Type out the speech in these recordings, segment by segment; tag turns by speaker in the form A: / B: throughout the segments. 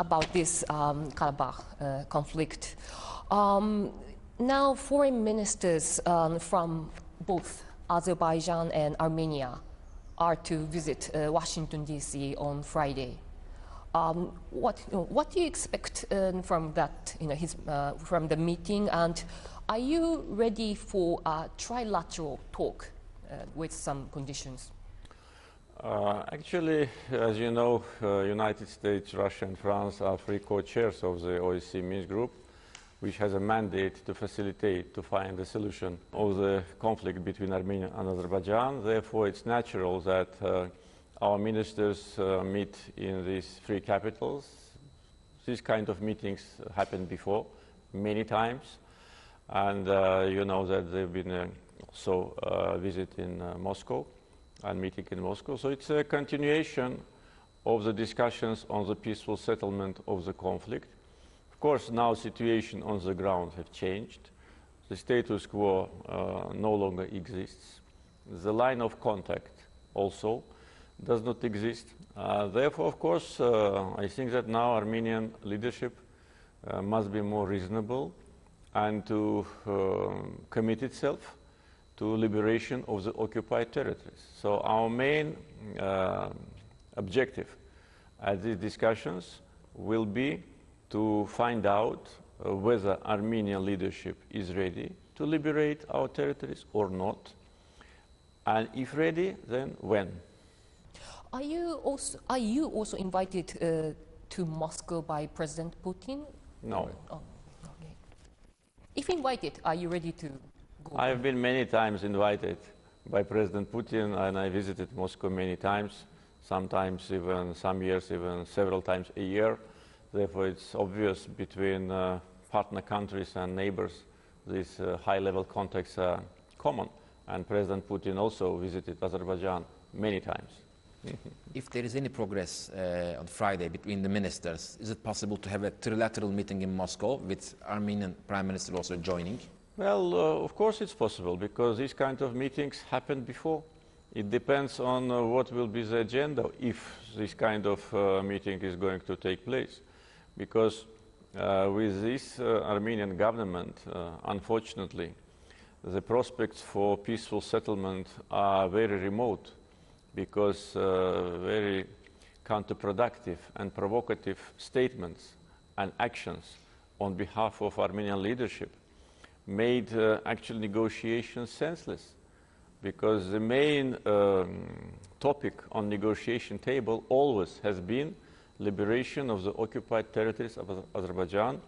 A: about this Karabakh conflict. Now, foreign ministers from both Azerbaijan and Armenia are to visit Washington, D.C. on Friday. What do you expect from that, from the meeting, and are you ready for a trilateral talk with some conditions?
B: Actually, as you know, United States, Russia and France are three co-chairs of the OSCE Minsk group, which has a mandate to facilitate, to find a solution of the conflict between Armenia and Azerbaijan. Therefore, it's natural that our ministers meet in these three capitals. These kind of meetings happened before, many times. And you know that they've been also visit in Moscow and meeting in Moscow. So it's a continuation of the discussions on the peaceful settlement of the conflict. Of course, now situation on the ground have changed. The status quo no longer exists. The line of contact also does not exist. Therefore, of course, I think that now Armenian leadership must be more reasonable and to commit itself to liberation of the occupied territories. So our main objective at these discussions will be to find out whether Armenian leadership is ready to liberate our territories or not, and if ready, then when.
A: Are you also invited to Moscow by President Putin?
B: No.
A: Oh, okay. If invited, are you ready to go?
B: I have been many times invited by President Putin, and I visited Moscow many times, sometimes even some years, even several times a year. Therefore, it's obvious between partner countries and neighbors, these high-level contacts are common. And President Putin also visited Azerbaijan many times.
C: If there is any progress on Friday between the ministers, is it possible to have a trilateral meeting in Moscow with Armenian Prime Minister also joining?
B: Well, of course it's possible, because these kind of meetings happened before. It depends on what will be the agenda, if this kind of meeting is going to take place. Because with this Armenian government, unfortunately, the prospects for peaceful settlement are very remote, because very counterproductive and provocative statements and actions on behalf of Armenian leadership made actual negotiations senseless, because the main topic on negotiation table always has been liberation of the occupied territories of Azerbaijan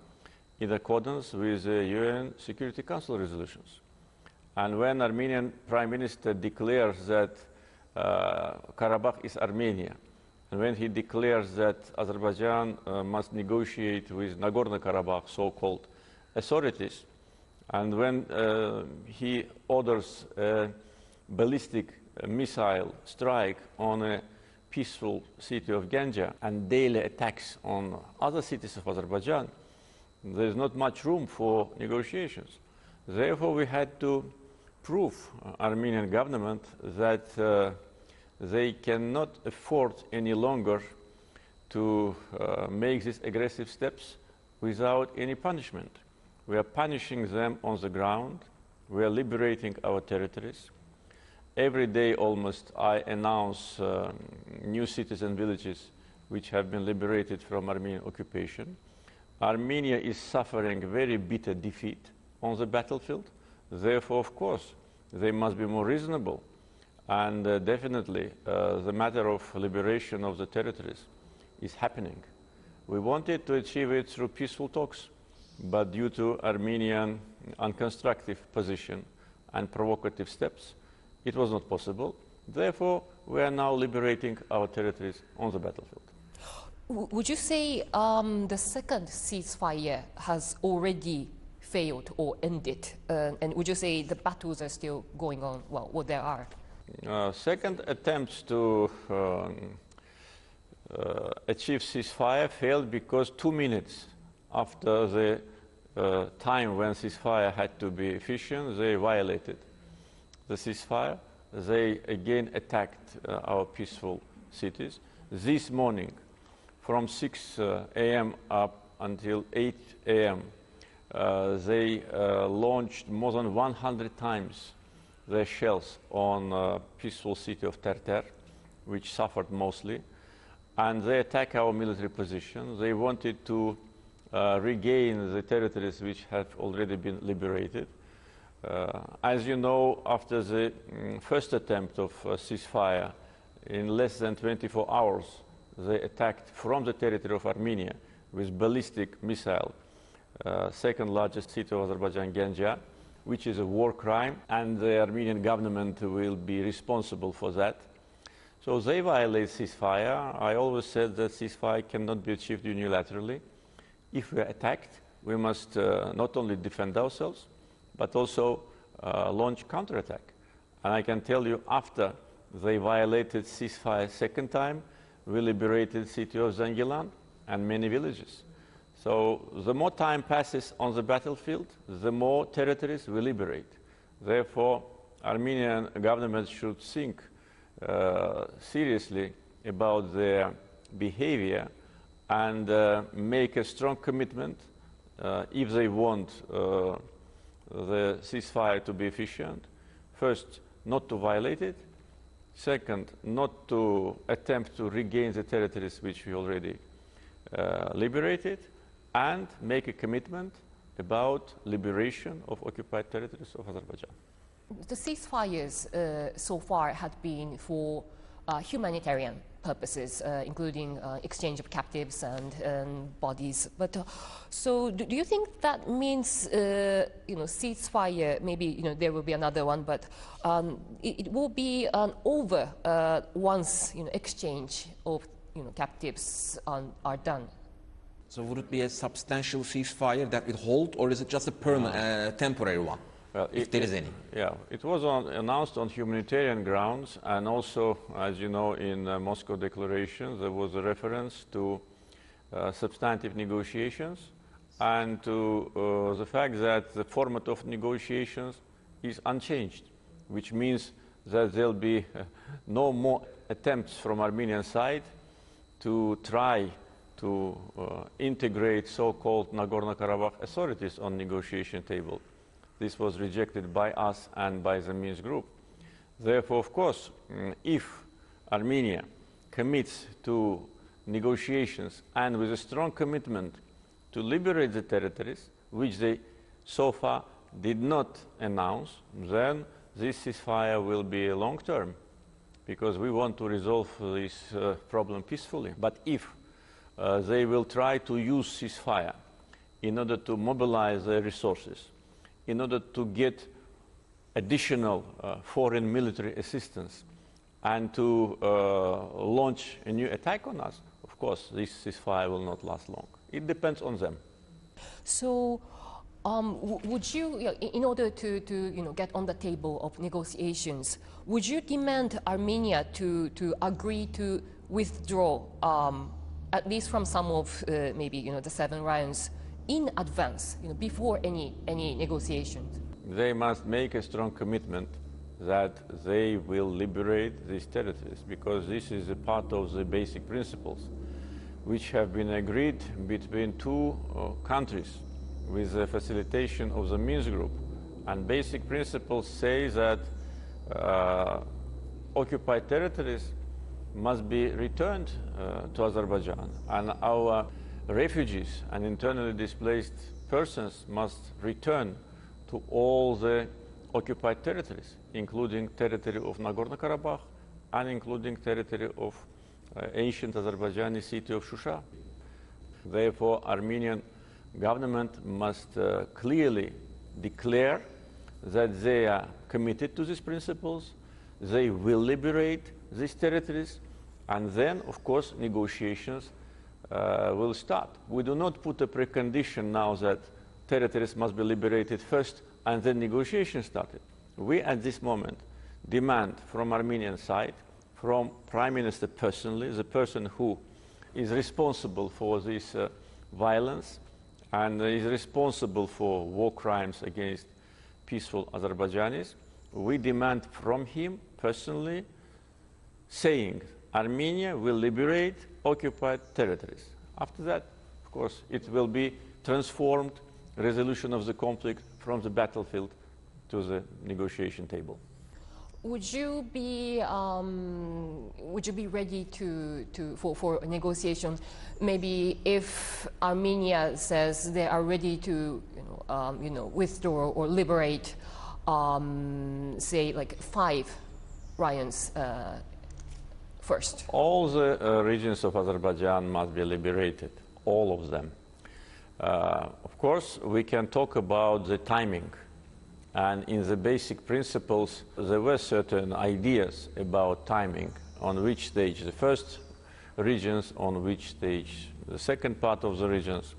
B: in accordance with the UN Security Council resolutions. And when Armenian Prime Minister declares that Karabakh is Armenia, and when he declares that Azerbaijan must negotiate with Nagorno-Karabakh so-called authorities, and when he orders a ballistic missile strike on a peaceful city of Ganja and daily attacks on other cities of Azerbaijan, there is not much room for negotiations. Therefore, we had to prove Armenian government that they cannot afford any longer to make these aggressive steps without any punishment. We are punishing them on the ground. We are liberating our territories. Every day almost I announce new cities and villages which have been liberated from Armenian occupation. Armenia is suffering very bitter defeat on the battlefield. Therefore, of course, they must be more reasonable. And definitely the matter of liberation of the territories is happening. We wanted to achieve it through peaceful talks, but due to Armenian unconstructive position and provocative steps, it was not possible. Therefore, we are now liberating our territories on the battlefield.
A: Would you say the second ceasefire has already failed or ended? And would you say the battles are still going on? Well, what there are?
B: Second attempts to achieve ceasefire failed because 2 minutes after the time when ceasefire had to be efficient, they violated the ceasefire. They again attacked our peaceful cities. This morning, from 6 a.m. up until 8 a.m. They launched more than 100 times their shells on peaceful city of Terter, which suffered mostly. And they attacked our military position. They wanted to regain the territories which have already been liberated. As you know, after the first attempt of ceasefire, in less than 24 hours, they attacked from the territory of Armenia with ballistic missile, second largest city of Azerbaijan, Ganja, which is a war crime, and the Armenian government will be responsible for that. So they violate ceasefire. I always said that ceasefire cannot be achieved unilaterally. If we are attacked, we must not only defend ourselves, but also launch counterattack. And I can tell you, after they violated ceasefire second time, we liberated the city of Zangilan and many villages. So the more time passes on the battlefield, the more territories we liberate. Therefore, Armenian government should think seriously about their behavior and make a strong commitment if they want the ceasefire to be efficient. First, not to violate it. Second, not to attempt to regain the territories which we already liberated, and make a commitment about liberation of occupied territories of Azerbaijan.
A: The ceasefires so far had been for humanitarian purposes, including exchange of captives and bodies. But so, do you think that means, ceasefire? Maybe there will be another one, but it will be over once exchange of captives are done.
C: So would it be a substantial ceasefire that will hold, or is it just a permanent, temporary one? Well, if there is any.
B: Yeah, it was announced on humanitarian grounds, and also, as you know, in Moscow Declaration, there was a reference to substantive negotiations and to the fact that the format of negotiations is unchanged, which means that there will be no more attempts from Armenian side to try to integrate so-called Nagorno-Karabakh authorities on negotiation table. This was rejected by us and by the Minsk group. Therefore, of course, if Armenia commits to negotiations and with a strong commitment to liberate the territories, which they so far did not announce, then this ceasefire will be long-term, because we want to resolve this problem peacefully. But if they will try to use ceasefire in order to mobilize their resources, in order to get additional foreign military assistance and to launch a new attack on us, of course, this ceasefire will not last long. It depends on them.
A: So, would you, in order to get on the table of negotiations, would you demand Armenia to agree to withdraw, at least from some of maybe the 7 rounds, in advance, before any negotiations?
B: They must make a strong commitment that they will liberate these territories, because this is a part of the basic principles which have been agreed between 2 countries with the facilitation of the Minsk group. And basic principles say that occupied territories must be returned to Azerbaijan, and our refugees and internally displaced persons must return to all the occupied territories, including territory of Nagorno-Karabakh and including territory of ancient Azerbaijani city of Shusha. Therefore, Armenian government must clearly declare that they are committed to these principles, they will liberate these territories, and then, of course, negotiations will start. We do not put a precondition now that territories must be liberated first and then negotiations started. We, at this moment, demand from Armenian side, from Prime Minister personally, the person who is responsible for this violence and is responsible for war crimes against peaceful Azerbaijanis, we demand from him personally saying Armenia will liberate occupied territories. After that, of course, it will be transformed, resolution of the conflict from the battlefield to the negotiation table.
A: Would you be ready for a negotiation? Maybe if Armenia says they are ready to, withdraw or liberate, say, like 5 raions first.
B: All the regions of Azerbaijan must be liberated, all of them. Of course, we can talk about the timing. And in the basic principles, there were certain ideas about timing, on which stage the first regions, on which stage the second part of the regions.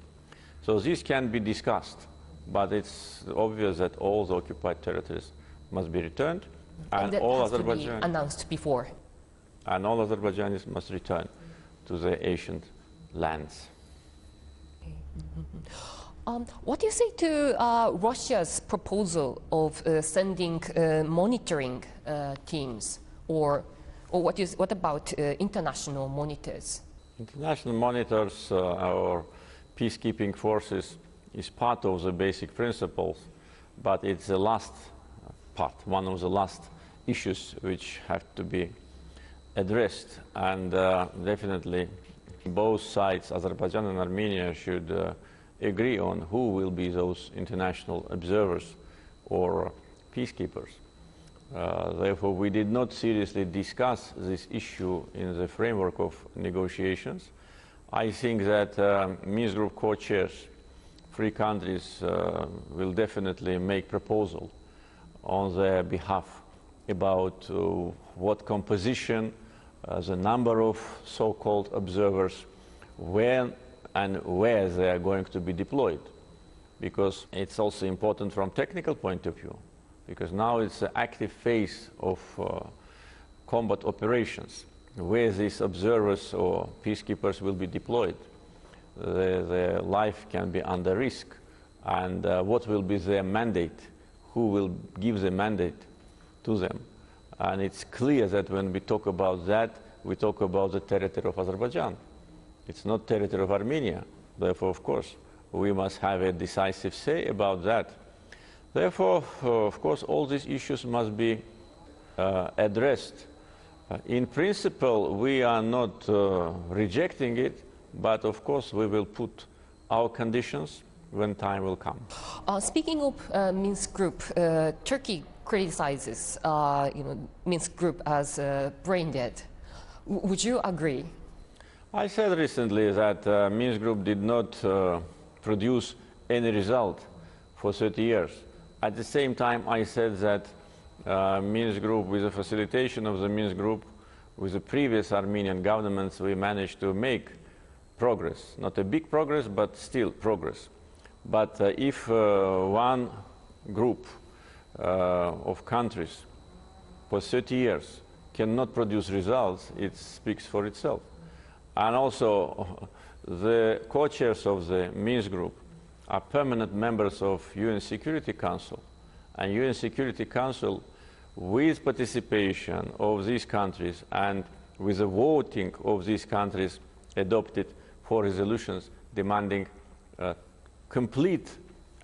B: So this can be discussed, but it's obvious that all the occupied territories must be returned, and
A: that
B: all
A: has to be
B: Azerbaijan
A: announced before.
B: And all Azerbaijanis must return to their ancient lands.
A: What do you say to Russia's proposal of sending monitoring teams, or what about international monitors?
B: International monitors or peacekeeping forces is part of the basic principles, but it's the last part, one of the last issues which have to be addressed, and definitely both sides, Azerbaijan and Armenia, should agree on who will be those international observers or peacekeepers. Therefore, we did not seriously discuss this issue in the framework of negotiations. I think that Minsk Group co-chairs, 3 countries, will definitely make proposal on their behalf about what composition, the number of so-called observers, when and where they are going to be deployed. Because it's also important from technical point of view, because now it's an active phase of combat operations, where these observers or peacekeepers will be deployed. Their life can be under risk, and what will be their mandate, who will give the mandate to them. And it's clear that when we talk about that, we talk about the territory of Azerbaijan. It's not territory of Armenia. Therefore, of course, we must have a decisive say about that. Therefore, of course, all these issues must be addressed. In principle, we are not rejecting it, but of course, we will put our conditions when time will come.
A: Speaking of Minsk Group, Turkey criticizes Minsk Group as brain dead. Would you agree?
B: I said recently that Minsk Group did not produce any result for 30 years. At the same time, I said that Minsk Group, with the facilitation of the Minsk Group, with the previous Armenian governments, we managed to make progress. Not a big progress, but still progress. But if one group of countries for 30 years cannot produce results, it speaks for itself. And also, the co-chairs of the Minsk Group are permanent members of UN Security Council. And UN Security Council, with participation of these countries and with the voting of these countries, adopted 4 resolutions demanding complete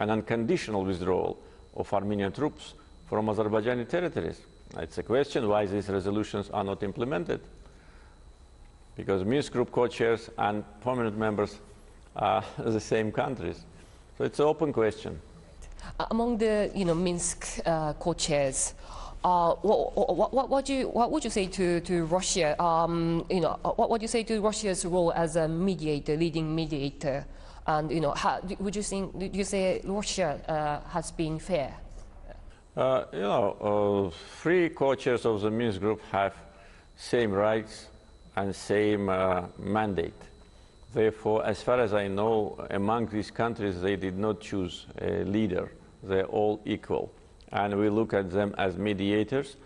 B: and unconditional withdrawal of Armenian troops from Azerbaijani territories. It's a question why these resolutions are not implemented, because Minsk Group co-chairs and permanent members are the same countries. So it's an open question.
A: Among the Minsk co-chairs, what would you say to Russia? What would you say to Russia's role as a mediator, leading mediator? And would you think? Do you say Russia has been fair?
B: 3 co-chairs of the Minsk Group have same rights and same mandate. Therefore, as far as I know, among these countries, they did not choose a leader. They're all equal. And we look at them as mediators.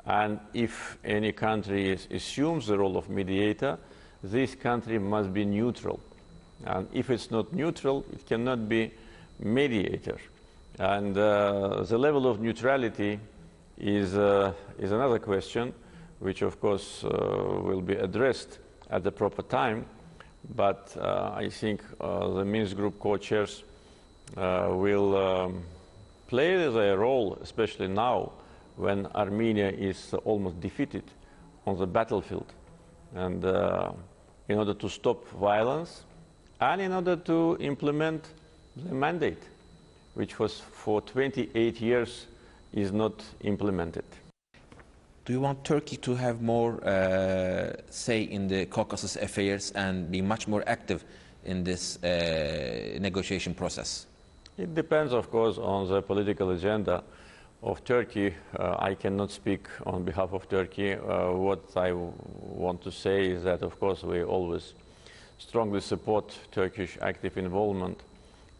B: And if any country assumes the role of mediator, this country must be neutral. And if it's not neutral, it cannot be mediator. And the level of neutrality is another question, which of course will be addressed at the proper time. But I think the Minsk Group co-chairs will play their role, especially now when Armenia is almost defeated on the battlefield. And in order to stop violence and in order to implement the mandate, which was for 28 years is not implemented.
C: Do you want Turkey to have more say in the Caucasus affairs and be much more active in this negotiation process?
B: It depends, of course, on the political agenda of Turkey. I cannot speak on behalf of Turkey. What I want to say is that, of course, we always strongly support Turkish active involvement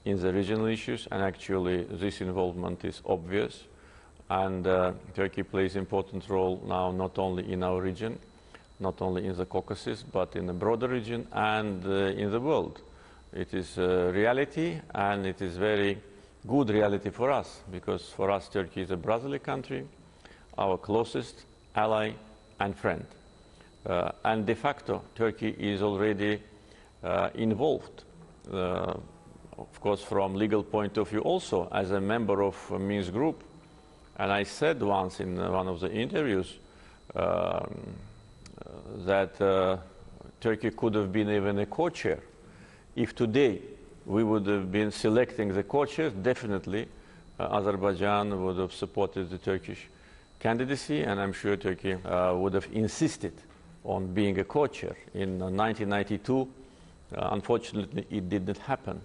B: in the regional issues, and actually this involvement is obvious. And Turkey plays an important role now, not only in our region, not only in the Caucasus, but in the broader region and in the world. It is a reality, and it is very good reality for us, because for us Turkey is a brotherly country, our closest ally and friend. And de facto Turkey is already involved, of course from legal point of view also, as a member of Minsk Group. And I said once in one of the interviews that Turkey could have been even a co-chair. If today we would have been selecting the co-chairs, definitely Azerbaijan would have supported the Turkish candidacy, and I'm sure Turkey would have insisted on being a co-chair. In 1992, unfortunately, it did not happen.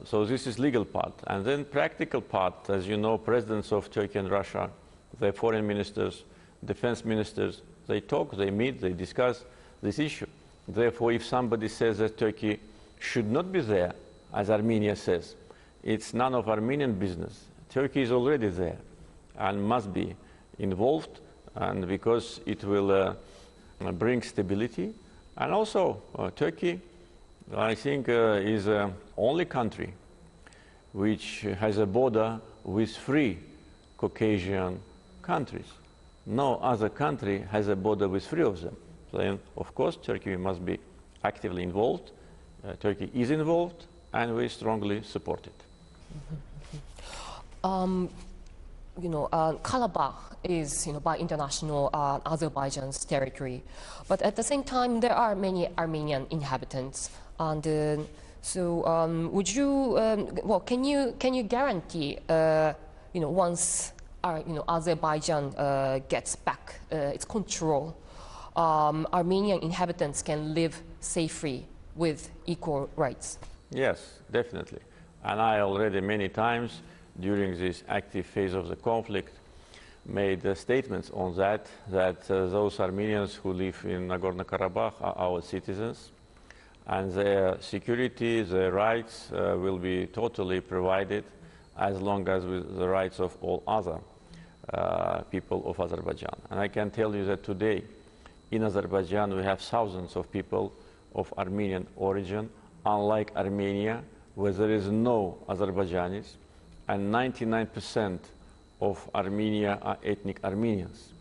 B: So this is legal part. And then practical part, as you know, presidents of Turkey and Russia, their foreign ministers, defense ministers, they talk, they meet, they discuss this issue. Therefore, if somebody says that Turkey should not be there, as Armenia says, it's none of Armenian business. Turkey is already there and must be involved, and because it will bring stability. And also, Turkey, I think, is the only country which has a border with 3 Caucasian countries. No other country has a border with 3 of them. Then, of course, Turkey must be actively involved. Turkey is involved, and we strongly support it.
A: Karabakh is, by international Azerbaijan's territory, but at the same time there are many Armenian inhabitants, and so would you, can you guarantee, once Azerbaijan gets back its control, Armenian inhabitants can live safe-free with equal rights?
B: Yes, definitely. And I already many times during this active phase of the conflict made statements on that those Armenians who live in Nagorno-Karabakh are our citizens, and their security, their rights will be totally provided, as long as with the rights of all other people of Azerbaijan. And I can tell you that today in Azerbaijan we have thousands of people of Armenian origin, unlike Armenia, where there is no Azerbaijanis, and 99% of Armenia are ethnic Armenians.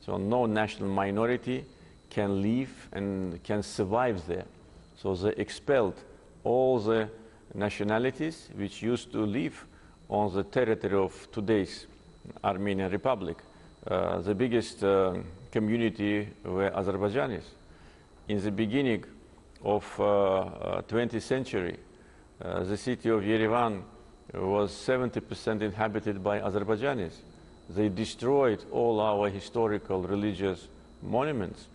B: So no national minority can live and can survive there. So they expelled all the nationalities which used to live on the territory of today's Armenian Republic. The biggest community were Azerbaijanis. In the beginning of 20th century, the city of Yerevan was 70% inhabited by Azerbaijanis. They destroyed all our historical religious monuments.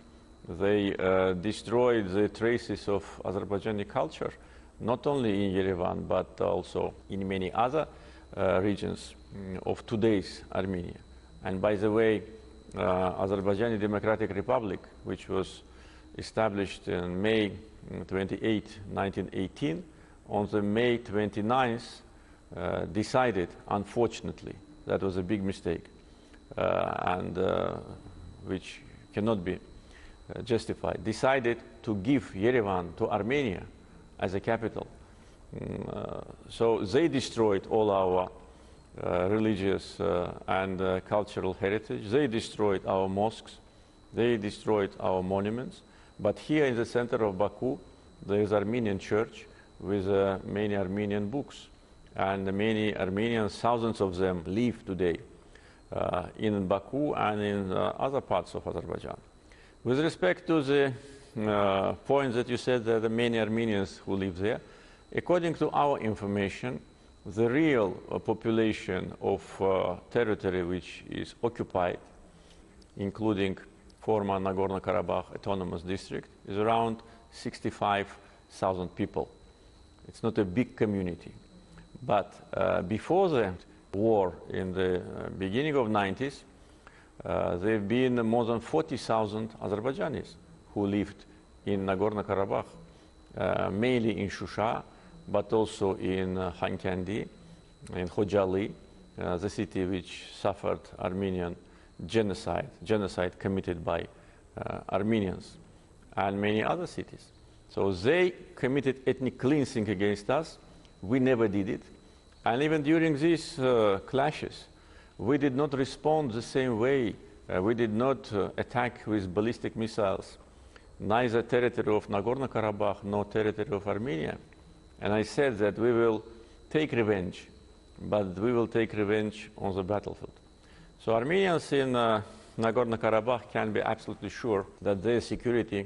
B: They destroyed the traces of Azerbaijani culture, not only in Yerevan, but also in many other regions of today's Armenia. And by the way, Azerbaijani Democratic Republic, which was established in May 28, 1918, on the May 29th, decided, unfortunately, that was a big mistake, and which cannot be justified, decided to give Yerevan to Armenia as a capital. So they destroyed all our religious and cultural heritage. They destroyed our mosques, they destroyed our monuments, but here in the center of Baku, there is Armenian church with many Armenian books, and many Armenians, thousands of them, live today in Baku and in other parts of Azerbaijan. With respect to the point that you said that there are many Armenians who live there, according to our information, the real population of territory which is occupied, including former Nagorno-Karabakh Autonomous District, is around 65,000 people. It's not a big community. But before the war in the beginning of the 90s, there have been more than 40,000 Azerbaijanis who lived in Nagorno-Karabakh, mainly in Shusha, but also in Khankandi, in Khojali, the city which suffered Armenian genocide committed by Armenians, and many other cities. So they committed ethnic cleansing against us. We never did it. And even during these clashes, we did not respond the same way. We did not attack with ballistic missiles, neither territory of Nagorno-Karabakh nor territory of Armenia. And I said that we will take revenge, but we will take revenge on the battlefield. So Armenians in Nagorno-Karabakh can be absolutely sure that their security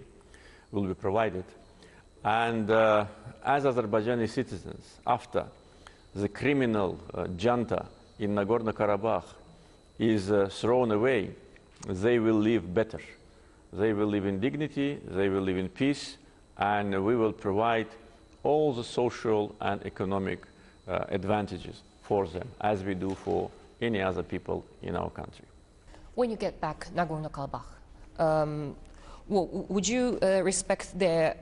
B: will be provided. And as Azerbaijani citizens, after the criminal junta in Nagorno-Karabakh is thrown away, they will live better. They will live in dignity, they will live in peace, and we will provide all the social and economic advantages for them, as we do for any other people in our country.
A: When you get back Nagorno-Karabakh, would you respect their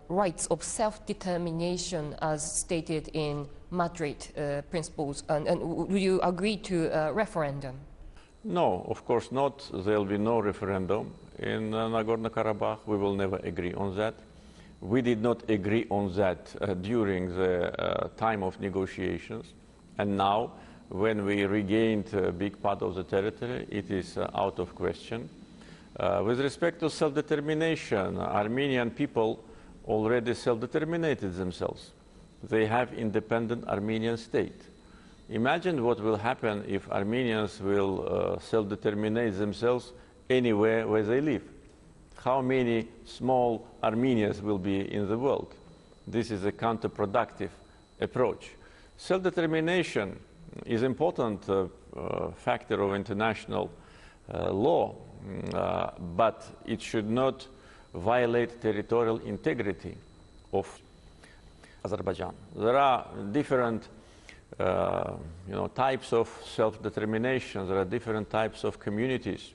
A: rights of self-determination as stated in Madrid principles, and would you agree to a referendum?
B: No, of course not. There will be no referendum in Nagorno-Karabakh. We will never agree on that. We did not agree on that during the time of negotiations, and now, when we regained a big part of the territory, it is out of question. With respect to self-determination, Armenian people already self-determinated themselves. They have independent Armenian state. Imagine what will happen if Armenians will self-determinate themselves anywhere where they live. How many small Armenians will be in the world? This is a counterproductive approach. Self-determination is an important factor of international law, but it should not violate territorial integrity of Azerbaijan. There are different types of self-determination. There are different types of communities.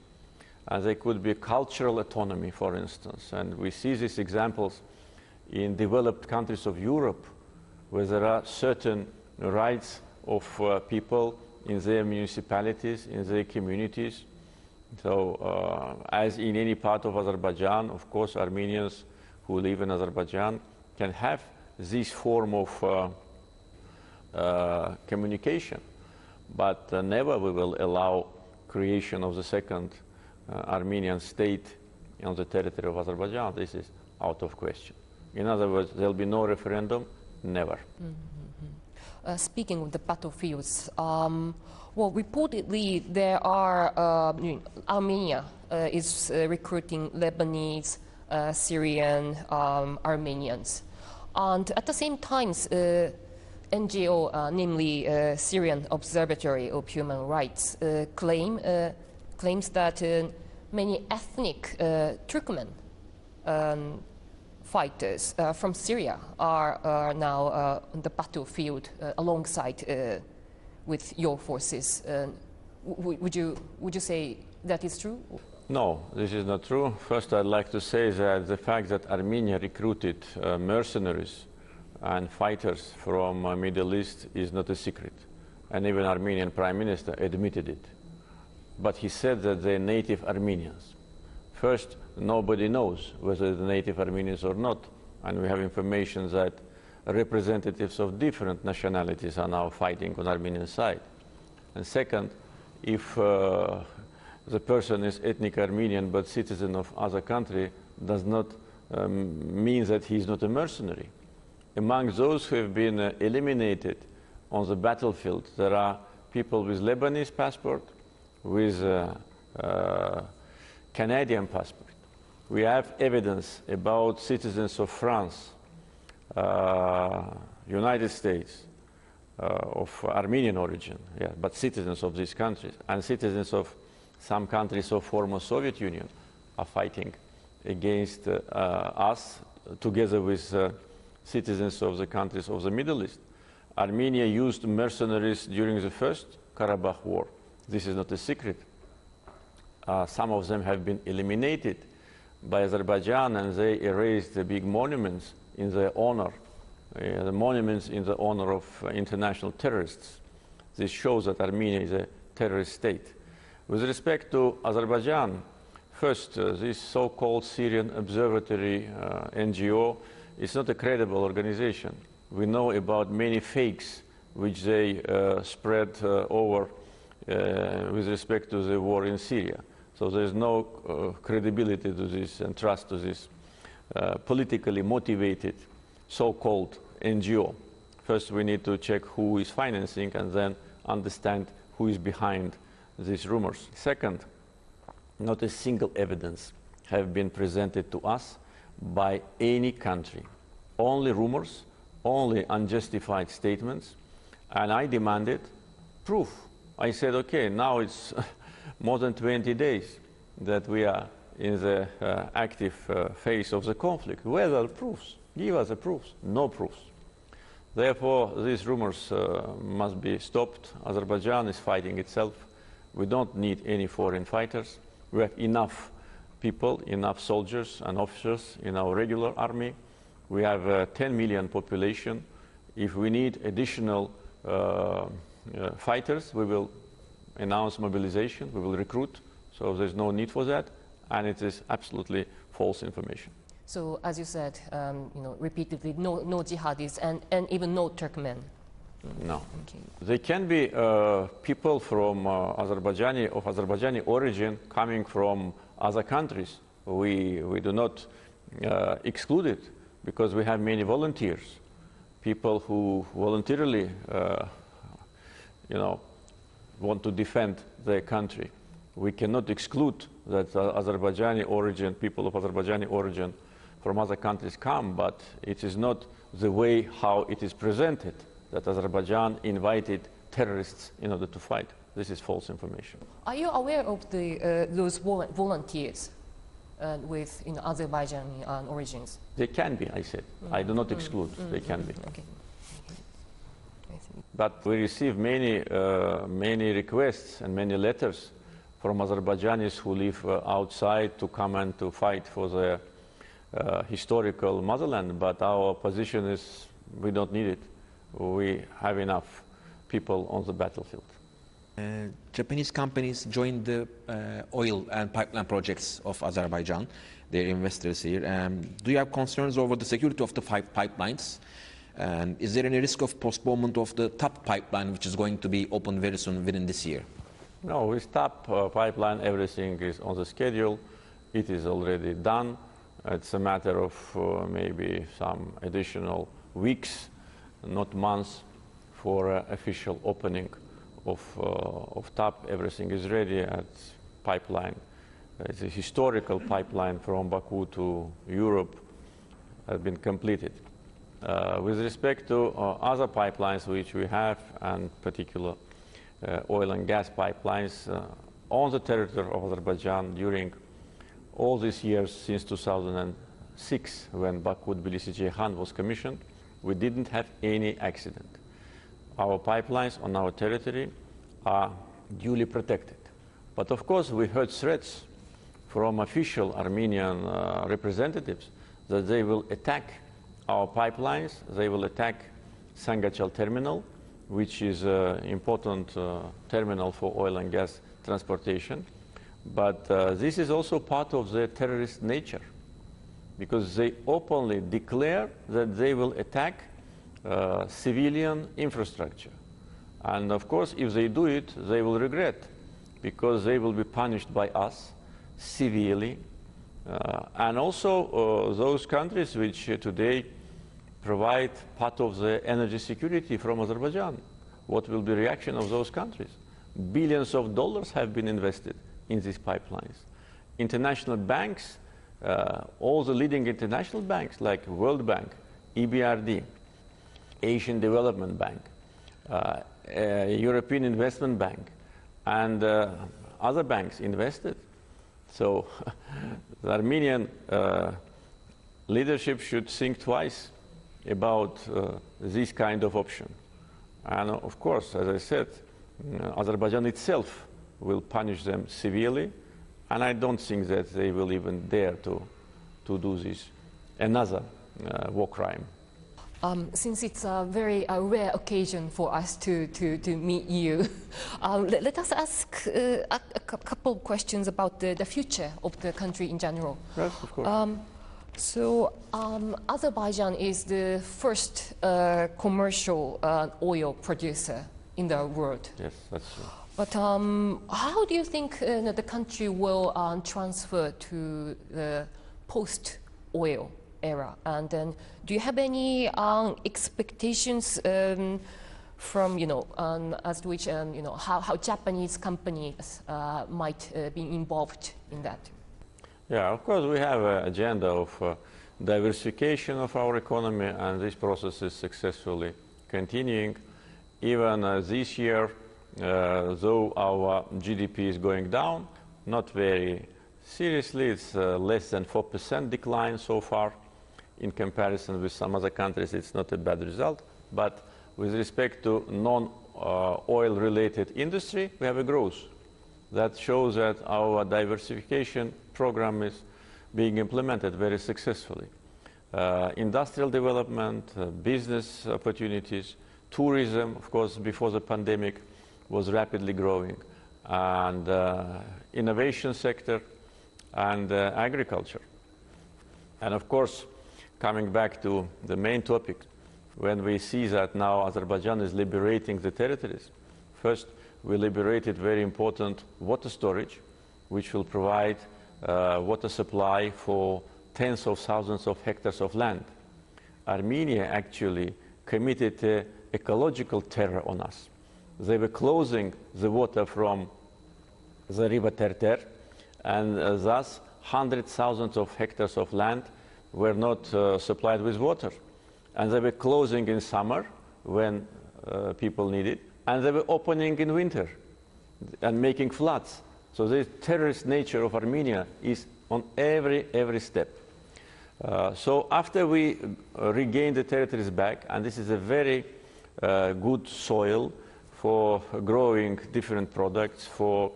B: And there could be cultural autonomy, for instance. And we see these examples in developed countries of Europe, where there are certain rights of people in their municipalities, in their communities. So, as in any part of Azerbaijan, of course, Armenians who live in Azerbaijan can have this form of communication, but never we will allow creation of the second Armenian state on the territory of Azerbaijan. This is out of question. In other words, there will be no referendum, never.
A: Mm-hmm. Speaking of the battlefields, well, reportedly there are Armenia is recruiting Lebanese, Syrian, Armenians, and at the same time, NGO, namely Syrian Observatory of Human Rights, claims that many ethnic Turkmen fighters from Syria are now on the battlefield alongside with your forces. Would you say that is true?
B: No, this is not true. First, I'd like to say that the fact that Armenia recruited mercenaries and fighters from Middle East is not a secret. And even Armenian Prime Minister admitted it. But he said that they're native Armenians. First, nobody knows whether they're native Armenians or not. And we have information that representatives of different nationalities are now fighting on Armenian side. And second, if the person is ethnic Armenian but citizen of other country, does not mean that he is not a mercenary. Among those who have been eliminated on the battlefield, there are people with Lebanese passport, with Canadian passport. We have evidence about citizens of France, United States, of Armenian origin, yeah, but citizens of these countries, and citizens of some countries of former Soviet Union are fighting against us, together with citizens of the countries of the Middle East. Armenia used mercenaries during the First Karabakh War. This is not a secret. Some of them have been eliminated by Azerbaijan, and they erased the big monuments in their honor, the monuments in the honor of international terrorists. This shows that Armenia is a terrorist state. With respect to Azerbaijan, first, this so-called Syrian Observatory NGO is not a credible organization. We know about many fakes which they spread over with respect to the war in Syria. So there is no credibility to this and trust to this politically motivated so-called NGO. First, we need to check who is financing and then understand who is behind these rumors. Second, not a single evidence have been presented to us by any country. Only rumors, only unjustified statements, and I demanded proof. I said, okay, now it's more than 20 days that we are in the active phase of the conflict. Where are the proofs? Give us the proofs. No proofs. Therefore, these rumors must be stopped. Azerbaijan is fighting itself. We don't need any foreign fighters. We have enough people, enough soldiers and officers in our regular army. We have a 10 million population. If we need additional fighters, we will announce mobilization, we will recruit, so there's no need for that, and it is absolutely false information.
A: So, as you said, repeatedly, no jihadis and even no Turkmen.
B: No.
A: Okay.
B: They can be people from of Azerbaijani origin coming from other countries. We do not exclude it, because we have many volunteers, people who voluntarily, want to defend their country. We cannot exclude that Azerbaijani origin, people of Azerbaijani origin from other countries come, but it is not the way how it is presented, that Azerbaijan invited terrorists in order to fight. This is false information.
A: Are you aware of those volunteers with Azerbaijani origins?
B: They can be, I said. I do not exclude. They can be.
A: Okay.
B: But we receive many requests and many letters from Azerbaijanis who live outside to come and to fight for their historical motherland. But our position is we don't need it. We have enough people on the battlefield.
C: Japanese companies joined the oil and pipeline projects of Azerbaijan. They're investors here. Do you have concerns over the security of the pipelines? And is there any risk of postponement of the TAP pipeline, which is going to be opened very soon within this year?
B: No, with TAP pipeline, everything is on the schedule. It is already done. It's a matter of maybe some additional weeks, not months, for official opening of TAP. Everything is ready at pipeline. It's a historical pipeline from Baku to Europe has been completed. With respect to other pipelines which we have, and particular oil and gas pipelines on the territory of Azerbaijan during all these years since 2006, when Baku-Tbilisi-Ceyhan was commissioned, we didn't have any accident. Our pipelines on our territory are duly protected. But of course, we heard threats from official Armenian representatives that they will attack our pipelines, they will attack Sangachal terminal, which is an important terminal for oil and gas transportation. But this is also part of their terrorist nature, because they openly declare that they will attack civilian infrastructure. And of course, if they do it, they will regret, because they will be punished by us severely. And also those countries which today provide part of the energy security from Azerbaijan. What will be the reaction of those countries? Billions of dollars have been invested in these pipelines. International banks, all the leading international banks like World Bank, EBRD, Asian Development Bank, European Investment Bank, and other banks invested. So the Armenian leadership should think twice about this kind of option. And of course, as I said, Azerbaijan itself will punish them severely, and I don't think that they will even dare to do this, another war crime.
A: Since it's a very rare occasion for us to meet you, let us ask a couple of questions about the future of the country in general.
B: Yes, of course.
A: Azerbaijan is the first commercial oil producer in the world.
B: Yes, that's true.
A: But how do you think the country will transfer to the post-oil era? And then, do you have any expectations from, as to which, how Japanese companies might be involved in that?
B: Yeah, of course, we have an agenda of diversification of our economy, and this process is successfully continuing. Even this year, though our GDP is going down, not very seriously, it's less than 4% decline so far. In comparison with some other countries, it's not a bad result. But with respect to non-oil related industry, we have a growth. That shows that our diversification program is being implemented very successfully. Industrial development, business opportunities, tourism, of course, before the pandemic was rapidly growing, and innovation sector and agriculture. And of course, coming back to the main topic, when we see that now Azerbaijan is liberating the territories, first we liberated very important water storage, which will provide water supply for tens of thousands of hectares of land. Armenia actually committed ecological terror on us. They were closing the water from the river Terter, and thus hundreds of thousands of hectares of land were not supplied with water. And they were closing in summer when people need it, and they were opening in winter and making floods. So the terrorist nature of Armenia is on every step. So after we regained the territories back, and this is a very good soil for growing different products, for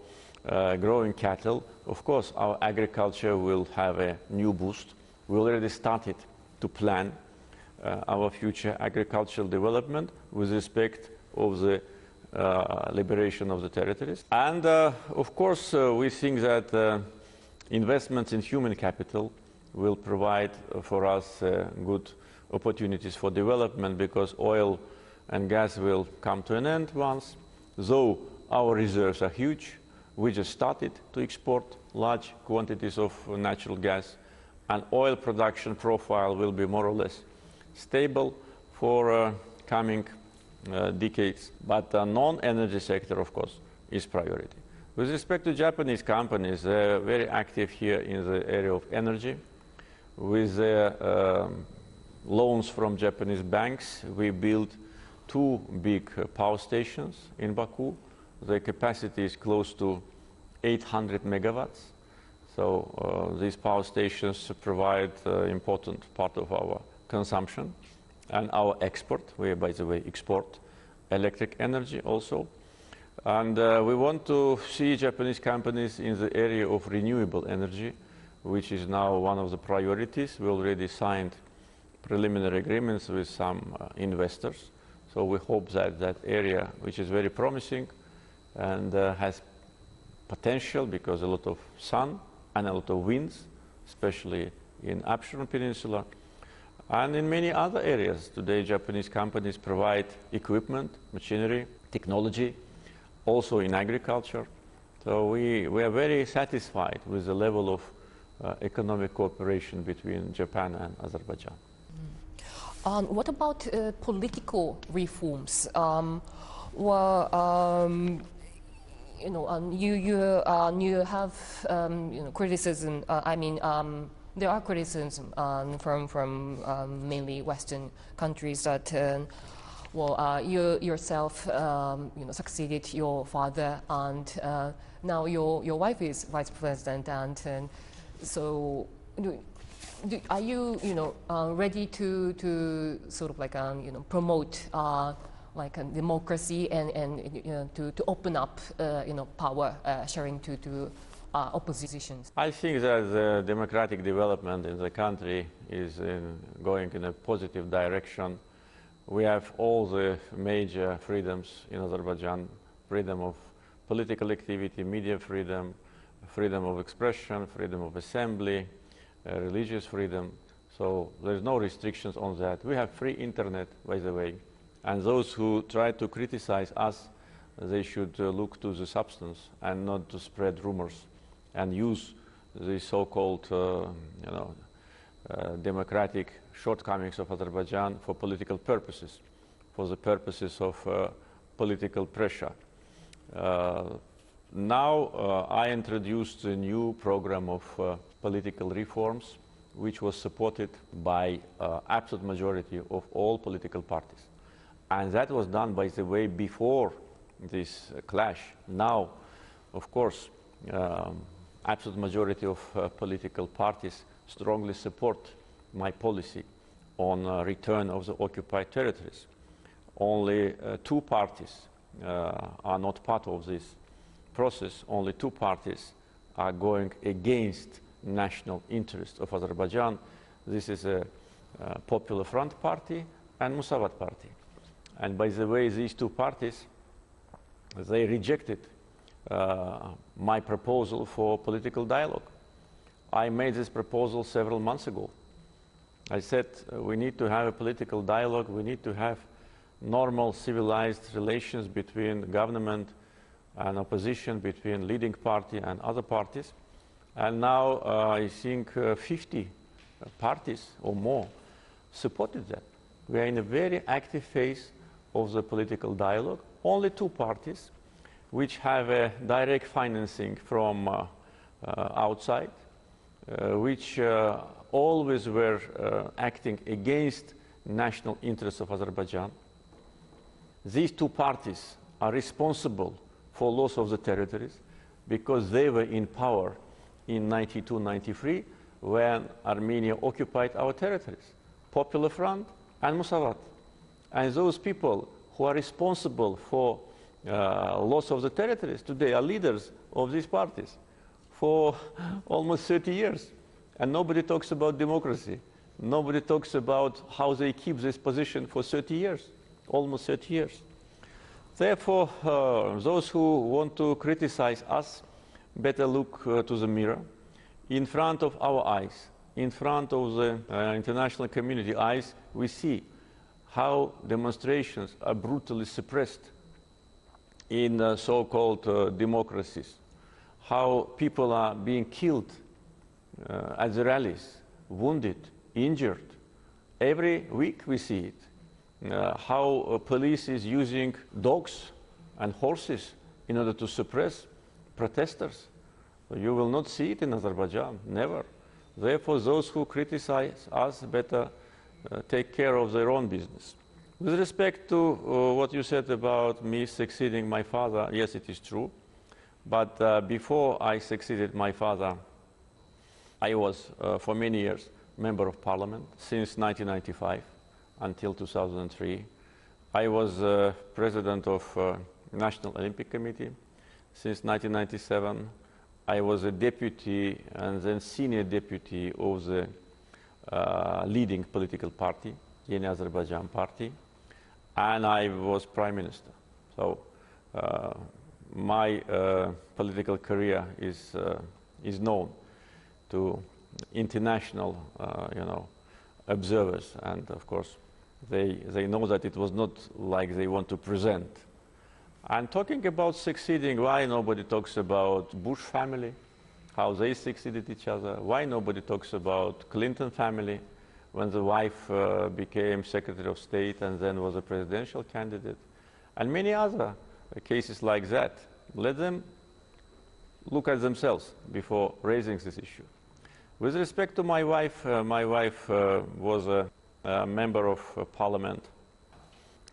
B: growing cattle, of course our agriculture will have a new boost. We already started to plan our future agricultural development with respect of the liberation of the territories. And of course we think that investments in human capital will provide for us good opportunities for development, because oil and gas will come to an end once. Though our reserves are huge, we just started to export large quantities of natural gas, and oil production profile will be more or less stable for coming decades. But the non-energy sector, of course, is priority. With respect to Japanese companies, they're very active here in the area of energy. With their loans from Japanese banks, we built 2 big power stations in Baku. The capacity is close to 800 megawatts. So these power stations provide important part of our consumption and our export. We, by the way, export electric energy also. And we want to see Japanese companies in the area of renewable energy, which is now one of the priorities. We already signed preliminary agreements with some investors. So we hope that that area, which is very promising and has potential, because a lot of sun and a lot of winds, especially in Absheron Peninsula, And in many other areas, today Japanese companies provide equipment, machinery, technology, also in agriculture. So we are very satisfied with the level of economic cooperation between Japan and Azerbaijan.
A: What about political reforms? You have criticism. There are criticism from mainly Western countries that you yourself succeeded your father, and now your wife is vice president, and so are you ready to sort of like promote like a democracy and to open up power sharing to oppositions?
B: I think that the democratic development in the country is going in a positive direction. We have all the major freedoms in Azerbaijan: freedom of political activity, media freedom, freedom of expression, freedom of assembly, religious freedom. So there's no restrictions on that. We have free internet, by the way. And those who try to criticize us, they should look to the substance and not to spread rumors and use the so-called democratic shortcomings of Azerbaijan for political purposes, for the purposes of political pressure. Now I introduced a new program of political reforms, which was supported by absolute majority of all political parties. And that was done, by the way, before this clash. Now, of course, absolute majority of political parties strongly support my policy on return of the occupied territories. Only two parties are not part of this process. Only two parties are going against national interest of Azerbaijan. This is a Popular Front Party and Müsahibə Party. And by the way, these two parties, they rejected my proposal for political dialogue. I made this proposal several months ago. I said we need to have a political dialogue, we need to have normal civilized relations between government and opposition, between leading party and other parties. And now I think 50 parties or more supported that. We are in a very active phase of the political dialogue. Only two parties which have a direct financing from outside, which always were acting against national interests of Azerbaijan. These two parties are responsible for loss of the territories because they were in power in 92-93 when Armenia occupied our territories, Popular Front and Müsahibə. And those people who are responsible for loss of the territories today are leaders of these parties for almost 30 years. And nobody talks about democracy. Nobody talks about how they keep this position for 30 years, almost 30 years. Therefore, those who want to criticize us better look to the mirror. In front of our eyes, in front of the international community eyes, we see how demonstrations are brutally suppressed in so-called democracies, how people are being killed at the rallies, wounded, injured. Every week we see it, how police is using dogs and horses in order to suppress protesters. You will not see it in Azerbaijan, never. Therefore, those who criticize us better take care of their own business. With respect to what you said about me succeeding my father, yes, it is true. But before I succeeded my father, I was, for many years, member of parliament since 1995 until 2003. I was president of National Olympic Committee since 1997. I was a deputy and then senior deputy of the leading political party, Yeni Azerbaijan Party, and I was prime minister. So my political career is known to international, observers, and of course they know that it was not like they want to present. And talking about succeeding, why nobody talks about Bush family, how they succeeded each other? Why nobody talks about Clinton family, when the wife became Secretary of State and then was a presidential candidate? And many other cases like that. Let them look at themselves before raising this issue. With respect to my wife was a member of parliament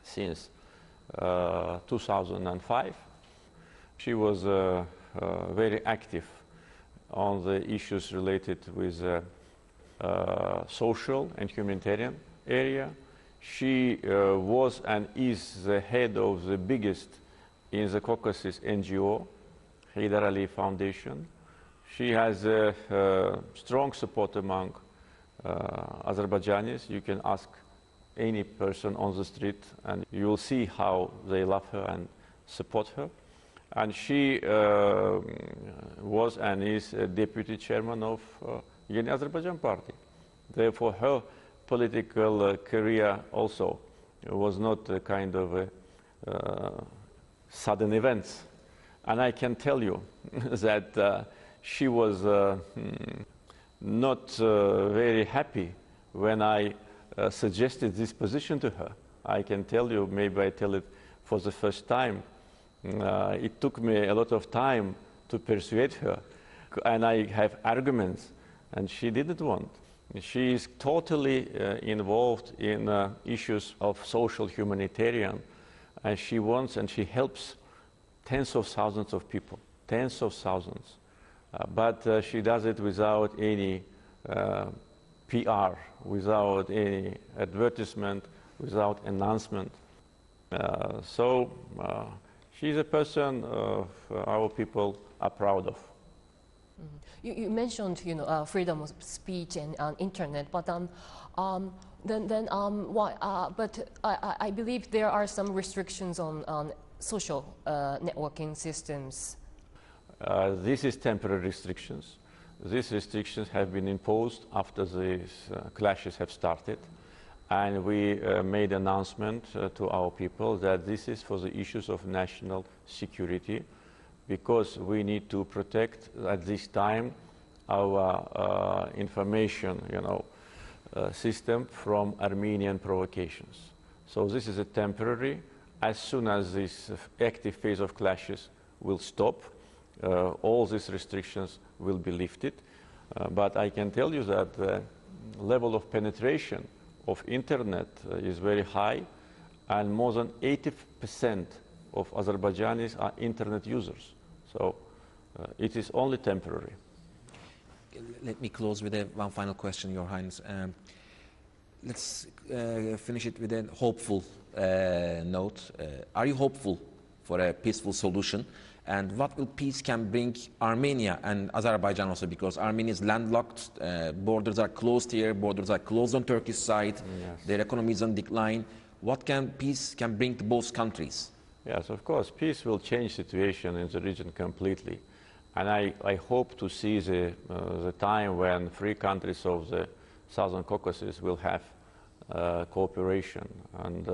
B: since 2005. She was very active on the issues related with social and humanitarian area. She was and is the head of the biggest in the Caucasus NGO, Haidar Ali Foundation. She has strong support among Azerbaijanis. You can ask any person on the street and you will see how they love her and support her. And she was and is a deputy chairman of Yeni Azerbaijan Party. Therefore, her political career also was not a kind of sudden events. And I can tell you that she was not very happy when I suggested this position to her. I can tell you, maybe I tell it for the first time, it took me a lot of time to persuade her, and I have arguments, and she didn't want. She is totally involved in issues of social humanitarian, and she wants and she helps tens of thousands of people, tens of thousands. But she does it without any PR, without any advertisement, without announcement. So she's a person our people are proud of.
A: You mentioned, freedom of speech and internet, but but I believe there are some restrictions on social networking systems.
B: This is temporary restrictions. These restrictions have been imposed after these clashes have started, and we made an announcement to our people that this is for the issues of national security, because we need to protect at this time our information, system from Armenian provocations. So this is a temporary. As soon as this active phase of clashes will stop, all these restrictions will be lifted. But I can tell you that the level of penetration of internet is very high, and more than 80% of Azerbaijanis are internet users. So it is only temporary.
C: Let me close with one final question, Your Highness. Let's finish it with a hopeful note. Are you hopeful for a peaceful solution? And what will peace can bring Armenia and Azerbaijan also, because Armenia is landlocked, borders are closed here, borders are closed on Turkish side, yes. Their economy is on decline. What can peace can bring to both countries?
B: Yes, of course, peace will change the situation in the region completely. And I hope to see the time when three countries of the Southern Caucasus will have cooperation. And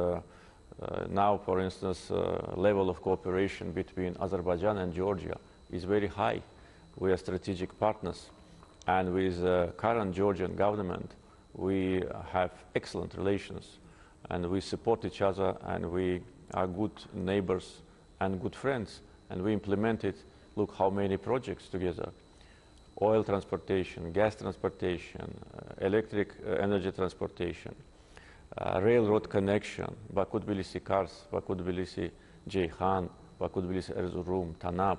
B: now, for instance, level of cooperation between Azerbaijan and Georgia is very high. We are strategic partners. And with the current Georgian government, we have excellent relations. And we support each other, and we are good neighbors and good friends. And we implemented, look how many projects together. Oil transportation, gas transportation, electric energy transportation, railroad connection, Baku-Tbilisi-Kars, Baku-Tbilisi-Ceyhan, Baku-Tbilisi-Erzurum, Tanap,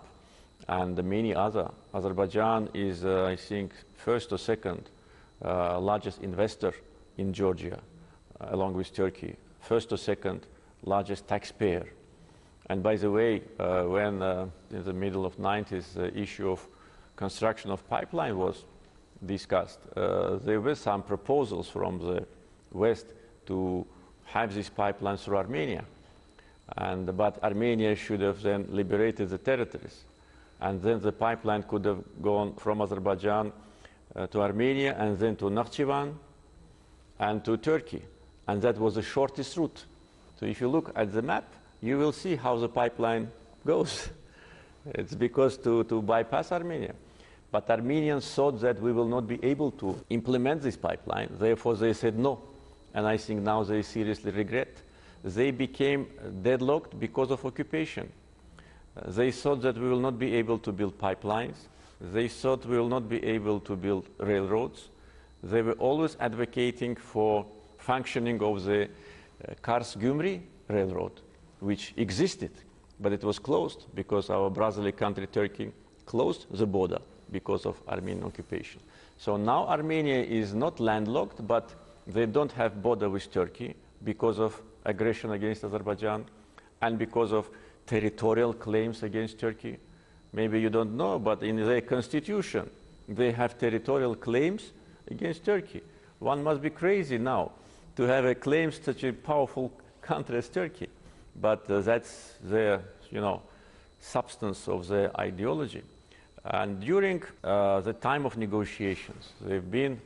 B: and many other. Azerbaijan is, I think, first or second largest investor in Georgia, along with Turkey. First or second largest taxpayer. And by the way, when in the middle of 90s the issue of construction of pipeline was discussed, there were some proposals from the West to have this pipeline through Armenia. But Armenia should have then liberated the territories. And then the pipeline could have gone from Azerbaijan to Armenia and then to Nakhchivan and to Turkey. And that was the shortest route. So if you look at the map, you will see how the pipeline goes. It's because to bypass Armenia. But Armenians thought that we will not be able to implement this pipeline. Therefore, they said no. And I think now they seriously regret. They became deadlocked because of occupation. They thought that we will not be able to build pipelines. They thought we will not be able to build railroads. They were always advocating for functioning of the Kars-Gümri railroad, which existed, but it was closed because our brotherly country, Turkey, closed the border because of Armenian occupation. So now Armenia is not landlocked, but they don't have border with Turkey because of aggression against Azerbaijan and because of territorial claims against Turkey. Maybe you don't know, but in their constitution, they have territorial claims against Turkey. One must be crazy now to have a claim such a powerful country as Turkey. But that's their, substance of their ideology. And during the time of negotiations, there have been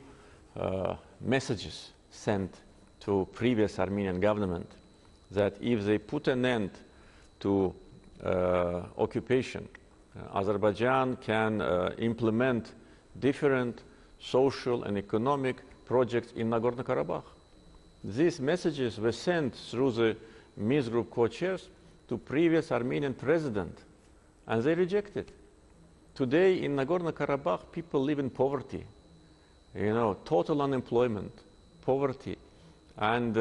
B: messages sent to previous Armenian government that if they put an end to occupation, Azerbaijan can implement different social and economic projects in Nagorno-Karabakh. These messages were sent through the Minsk Group co-chairs to previous Armenian president, and they rejected. Today in Nagorno-Karabakh, people live in poverty, total unemployment, poverty, and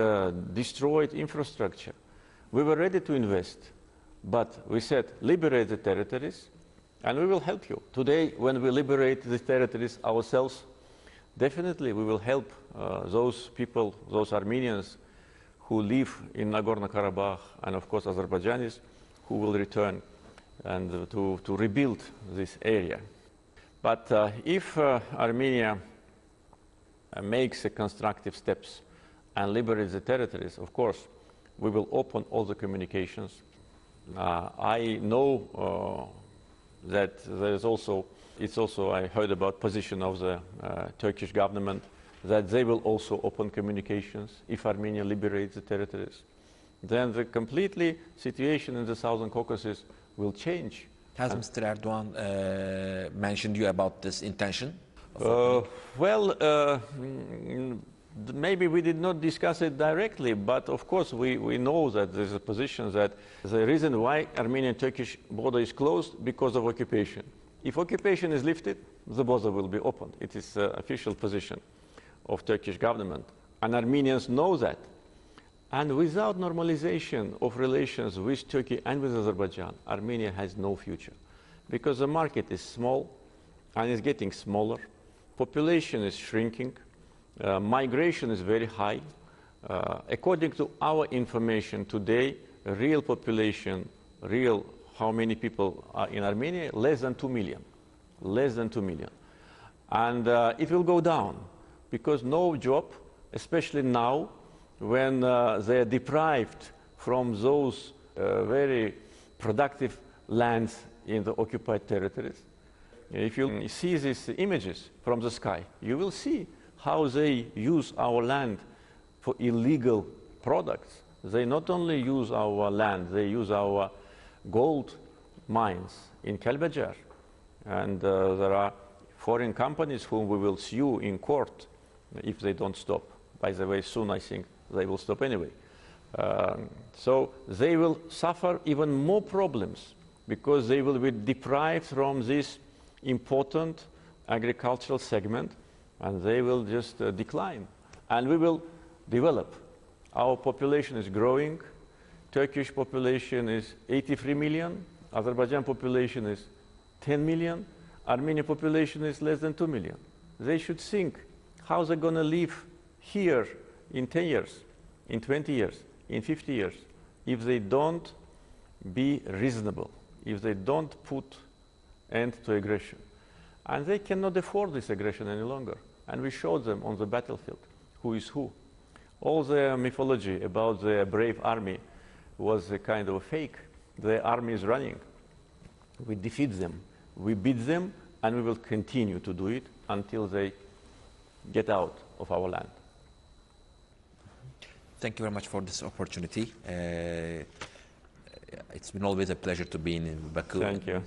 B: destroyed infrastructure. We were ready to invest, but we said, liberate the territories, and we will help you. Today, when we liberate the territories ourselves, definitely we will help those people, those Armenians who live in Nagorno-Karabakh, and of course Azerbaijanis who will return and to rebuild this area. But if Armenia makes constructive steps and liberates the territories, of course, we will open all the communications. I know that there is also, I heard about position of the Turkish government that they will also open communications if Armenia liberates the territories. Then the completely situation in the Southern Caucasus will change.
C: Has Mr. Erdogan mentioned you about this intention?
B: Maybe we did not discuss it directly, but of course we know that there's a position that the reason why Armenian-Turkish border is closed because of occupation. If occupation is lifted, the border will be opened. It is the official position of Turkish government, and Armenians know that. And without normalization of relations with Turkey and with Azerbaijan, Armenia has no future, because the market is small and is getting smaller, population is shrinking, migration is very high. According to our information today, real population, how many people are in Armenia? Less than 2 million. Less than 2 million. And it will go down because no job, especially now when they are deprived from those very productive lands in the occupied territories. If you see these images from the sky, you will see how they use our land for illegal products. They not only use our land, they use our gold mines in Kelbecer. And there are foreign companies whom we will sue in court if they don't stop. By the way, soon I think they will stop anyway. So they will suffer even more problems because they will be deprived from this important agricultural segment, and they will just decline. And we will develop. Our population is growing. Turkish population is 83 million. Azerbaijan population is 10 million. Armenian population is less than 2 million. They should think how they're going to live here in 10 years, in 20 years, in 50 years, if they don't be reasonable, if they don't put end to aggression. And they cannot afford this aggression any longer. And we showed them on the battlefield who is who. All the mythology about the brave army was a kind of a fake. The army is running. We defeat them, we beat them, and we will continue to do it until they get out of our land.
C: Thank you very much for this opportunity. It's been always a pleasure to be in Baku.
B: Thank you.